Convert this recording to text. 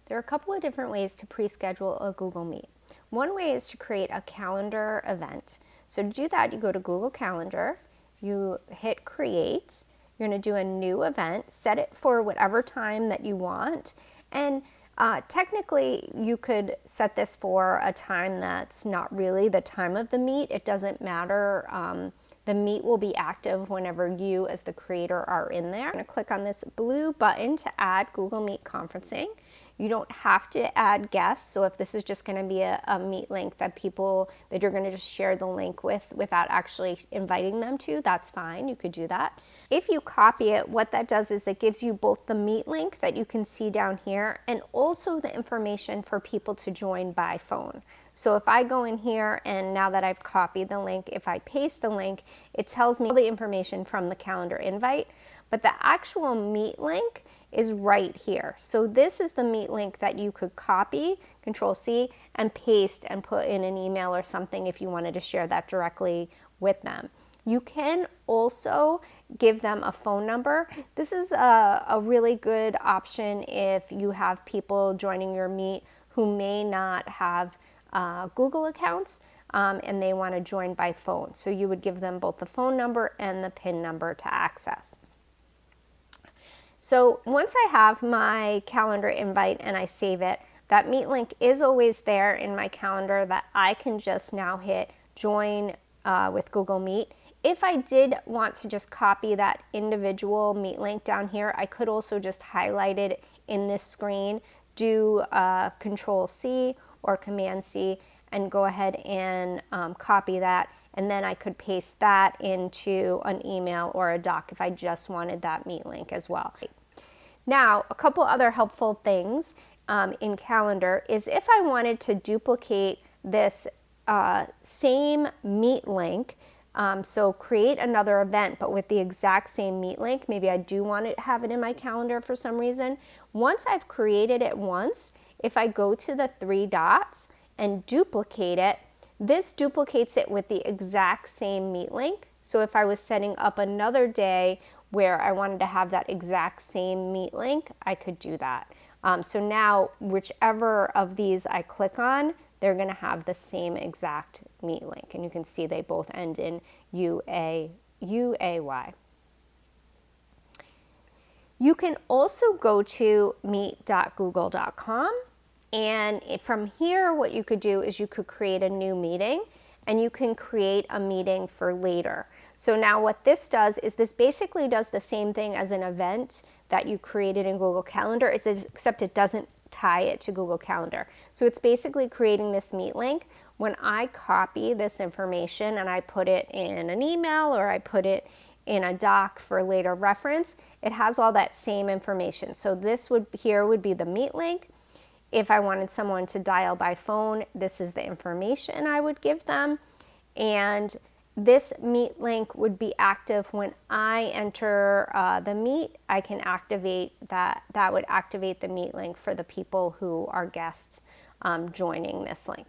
There are a couple of different ways to pre-schedule a Google Meet. One way is to create a calendar event. So to do that, you go to Google Calendar, you hit create, you're going to do a new event, set it for whatever time that you want, and technically you could set this for a time that's not really the time of the meet. It doesn't matter. The meet will be active whenever you as the creator are in there. I'm going to click on this blue button to add Google Meet conferencing. You don't have to add guests, so if this is just going to be a meet link that you're going to just share the link with without actually inviting them to, that's fine, you could do that. If you copy it, what that does is it gives you both the meet link that you can see down here and also the information for people to join by phone. So if I go in here and now that I've copied the link, if I paste the link, it tells me all the information from the calendar invite, but the actual meet link is right here. So this is the meet link that you could copy, Control C, and paste and put in an email or something if you wanted to share that directly with them. You can also give them a phone number. This is a really good option if you have people joining your meet who may not have Google accounts and they want to join by phone. So you would give them both the phone number and the PIN number to access. So once I have my calendar invite and I save it, that meet link is always there in my calendar that I can just now hit join with Google Meet. If I did want to just copy that individual meet link down here, I could also just highlight it in this screen, do Control C or Command C, and go ahead and copy that. And then I could paste that into an email or a doc if I just wanted that meet link as well. Now, a couple other helpful things in Calendar is if I wanted to duplicate this same meet link, so create another event but with the exact same meet link, maybe I do want to have it in my calendar for some reason. Once I've created it once, if I go to the three dots and duplicate it, this duplicates it with the exact same meet link. So if I was setting up another day where I wanted to have that exact same meet link, I could do that. So now whichever of these I click on, they're going to have the same exact meet link. And you can see they both end in UAY. You can also go to meet.google.com. And from here, what you could do is you could create a new meeting and you can create a meeting for later. So now what this does is this basically does the same thing as an event that you created in Google Calendar, except it doesn't tie it to Google Calendar. So it's basically creating this meet link. When I copy this information and I put it in an email or I put it in a doc for later reference, it has all that same information. So this would be the meet link. If I wanted someone to dial by phone, this is the information I would give them. And this meet link would be active when I enter the meet. I can activate that. That would activate the meet link for the people who are guests joining this link.